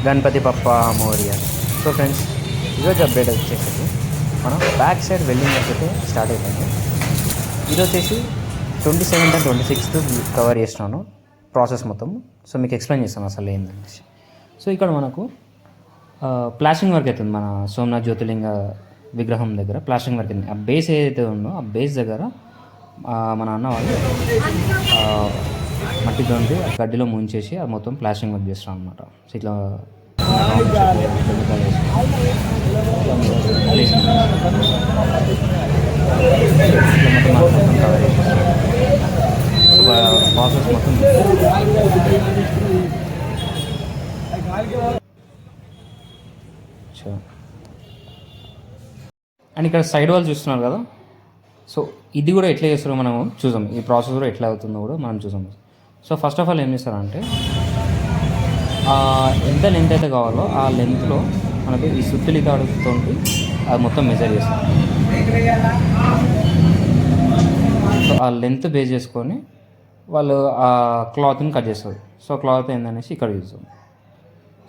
గణపతి పప్ప Morya. So friends, ఈరోజు update వచ్చేసి మనం బ్యాక్ సైడ్ వెల్డింగ్ అయితే స్టార్ట్ అయిపోయింది. ఇది వచ్చేసి 27th and 26th కవర్ చేస్తున్నాను ప్రాసెస్ మొత్తం. సో మీకు ఎక్స్ప్లెయిన్ చేస్తాను అసలు ఏంటనేసి. సో ఇక్కడ మనకు ప్లాస్టింగ్ వర్క్ అవుతుంది మన సోమనాథ్ జ్యోతిర్లింగ విగ్రహం దగ్గర. ప్లాస్టింగ్ వర్క్ అవుతుంది. ఆ బేస్ ఏదైతే ఉందో ఆ బేస్ దగ్గర మన అన్న వాళ్ళు మట్టితో గడ్డిలో ముంచేసి అది మొత్తం ప్లాస్టింగ్ వర్క్ చేస్తాం అనమాట. సో ఇట్లా మొత్తం కవర్ చేసేస్తాం. సో ప్రాసెస్ మొత్తం అండ్ ఇక్కడ సైడ్ వాళ్ళు చూస్తున్నారు కదా. సో ఇది కూడా ఎట్లా చేస్తారో మనం చూసాం. ఈ ప్రాసెస్ కూడా ఎట్లా అవుతుందో కూడా మనం చూసాం. సో ఫస్ట్ ఆఫ్ ఆల్ ఏం చేస్తారంటే ఎంత లెంత్ అయితే కావాలో ఆ లెంత్లో మనకి ఈ సుత్తిలి తాడుతో అది మొత్తం మెజర్ చేస్తాం. సో ఆ లెంత్ బేస్ చేసుకొని వాళ్ళు ఆ క్లాత్ని కట్ చేస్తారు. సో క్లాత్ ఏందనేసి ఇక్కడ చూస్తాం.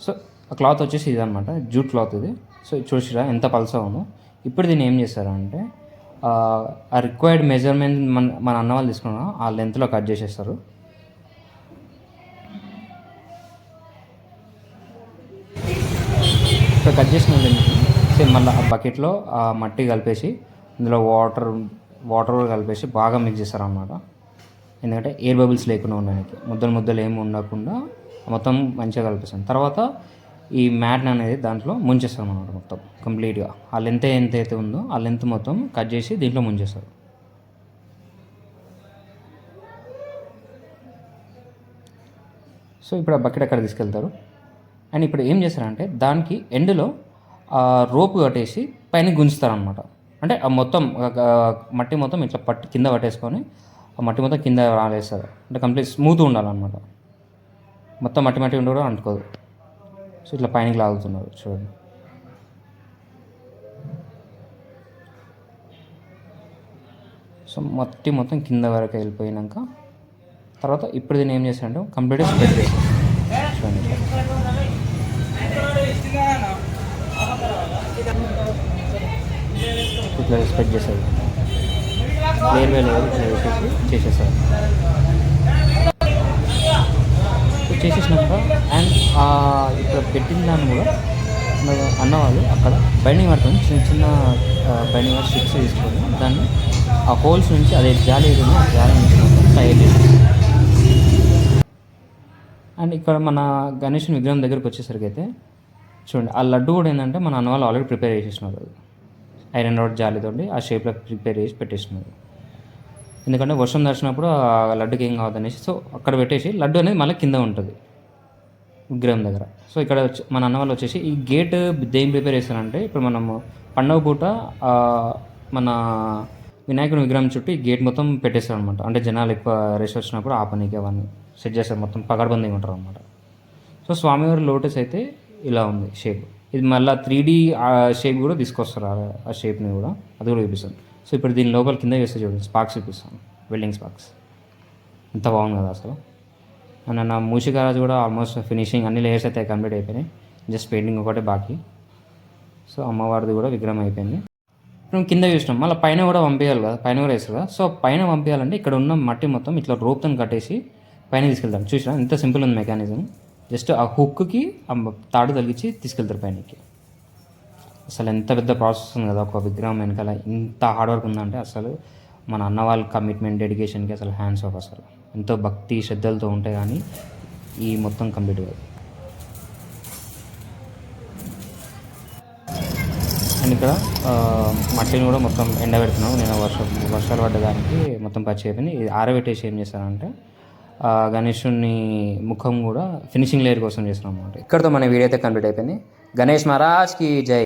సో ఆ క్లాత్ వచ్చేసి ఇది అనమాట, జూట్ క్లాత్ ఇది. సో చూసిరా ఎంత పల్సా ఉందో. ఇప్పుడు దీన్ని ఏం చేస్తారంటే ఆ రిక్వైర్డ్ మెజర్మెంట్ మన అన్న వాళ్ళు తీసుకున్నా ఆ లెంత్లో కట్ చేసేస్తారు. ఇప్పుడు కట్ చేసిన లెంత్ని సేమ్ మళ్ళీ ఆ బకెట్లో ఆ మట్టి కలిపేసి ఇందులో వాటర్ కలిపేసి బాగా మిక్స్ చేస్తారు అన్నమాట. ఎందుకంటే ఎయిర్ బబుల్స్ లేకుండా ఉండడానికి, ముద్దలు ఏమి ఉండకుండా మొత్తం మంచిగా కలిపేస్తాం. తర్వాత ఈ మ్యాట్ని అనేది దాంట్లో ముంచేస్తాం అన్నమాట మొత్తం కంప్లీట్గా. ఆ లెంత్ ఎంతైతే ఉందో ఆ లెంత్ మొత్తం కట్ చేసి దీంట్లో ముంచేస్తారు. సో ఇప్పుడు ఆ బకెట్ అక్కడ తీసుకెళ్తారు. అండ్ ఇప్పుడు ఏం చేస్తారంటే దానికి ఎండ్లో రోప్ కట్టేసి పైన గుంజుతారనమాట. అంటే ఆ మొత్తం మట్టి మొత్తం ఇట్లా కింద పట్టేసుకొని ఆ మట్టి మొత్తం కింద రాలేస్తారు. అంటే కంప్లీట్ స్మూత్ ఉండాలన్నమాట. మొత్తం మట్టి ఉండి కూడా అంటుకోదు. సో ఇట్లా పైనకి లాగుతున్నారు చూడండి. సో మట్టి మొత్తం కింద వరకు వెళ్ళిపోయినాక తర్వాత ఇప్పుడు దీన్ని ఏం చేస్తారంటే కంప్లీట్గా స్ప్రెడ్ చేస్తారు. చూడండి ఇట్లా స్ప్రెడ్ చేస్తారు. లేయర్ బై లేయర్ ఇట్లా చేసేస్తారు. చేసేసినాక అండ్ ఇక్కడ పెట్టిన దాన్ని కూడా అన్నవాళ్ళు అక్కడ బైండింగ్ పడుతుంది. చిన్న బైండింగ్ స్ట్రిప్స్ తీసుకొని దాన్ని ఆ హోల్స్ నుంచి అదే జాలి ఏదైనా ఆ జాలి నుంచి తయారు చేసేస్తారు. అండ్ ఇక్కడ మన గణేషుని విగ్రహం దగ్గరికి వచ్చేసరికి అయితే చూడండి ఆ లడ్డు కూడా ఏంటంటే మన అన్న వాళ్ళు ఆల్రెడీ ప్రిపేర్ చేసేసినారు. ఐరన్ రాడ్ జాలితో ఆ షేప్లో ప్రిపేర్ చేసి పెట్టేసినారు. ఎందుకంటే వర్షం దర్శనప్పుడు ఆ లడ్డుకి ఏం కావద్దు అనేసి. సో అక్కడ పెట్టేసి లడ్డు అనేది మళ్ళీ కింద ఉంటుంది విగ్రహం దగ్గర. సో ఇక్కడ మన అన్న వాళ్ళు వచ్చేసి ఈ గేట్ దేం ప్రిపేర్ చేస్తారంటే ఇప్పుడు మనము పండగ పూట మన వినాయకుని విగ్రహం చుట్టూ ఈ గేట్ మొత్తం పెట్టేస్తారు అనమాట. అంటే జనాలు ఎక్కువ రష్ వచ్చినప్పుడు ఆ పనికి అవన్నీ సెట్ చేస్తారు. మొత్తం పగడబందీగా ఉంటారు అనమాట. సో స్వామివారి లోటస్ అయితే ఇలా ఉంది షేప్. ఇది మళ్ళీ 3D షేప్ కూడా తీసుకొస్తారు. ఆ షేప్ని కూడా అది కూడా చూపిస్తాను. సో ఇప్పుడు దీని లోపల కింద చేస్తే చూడండి స్పార్క్స్ చూపిస్తాను, వెల్డింగ్ స్పార్క్స్. ఎంత బాగుంది కదా అసలు. అండ్ నా మూషికారాజు కూడా ఆల్మోస్ట్ ఫినిషింగ్ అన్ని లేయర్స్ అయితే కంప్లీట్ అయిపోయినాయి. జస్ట్ పెయింటింగ్ ఒకటే బాకీ. సో అమ్మవారిది కూడా విగ్రహం అయిపోయింది. ఇప్పుడు కింద చూసినాం, మళ్ళీ పైన కూడా పంపించాలి కదా, పైన కూడా వేస్తారు కదా. సో పైన పంపించాలంటే ఇక్కడ ఉన్న మట్టి మొత్తం ఇట్లా రోప్తో కట్టేసి పైన తీసుకెళ్తాం. చూసినా ఎంత సింపుల్ ఉంది మెకానిజం. జస్ట్ ఆ హుక్కి ఆ తాడు తగిలించి తీసుకెళ్తారు పైనకి. అసలు ఎంత పెద్ద ప్రాసెస్ ఉంది కదా ఒక విగ్రహం వెనకాల. ఇంత హార్డ్ వర్క్ ఉందంటే అసలు మన అన్న వాళ్ళ కమిట్మెంట్, డెడికేషన్కి అసలు హ్యాండ్స్ ఆఫ్. అసలు ఎంతో భక్తి శ్రద్ధలతో ఉంటే కానీ ఈ మొత్తం కంప్లీట్ కాదు. అండ్ ఇక్కడ మట్టిని కూడా మొత్తం ఎండబెడుతున్నాం. నేను వర్షాలు పడ్డదానికి మొత్తం పచ్చి అయిపోయింది. ఇది ఆరబెట్టేసి ఏం చేస్తానంటే గణేషుని ముఖం కూడా ఫినిషింగ్ లేయర్ కోసం చేస్తున్నాం అన్నమాట. ఇక్కడితో మన వీడియో అయితే కంప్లీట్ అయిపోయింది. గణేష్ మహారాజ్కి జై.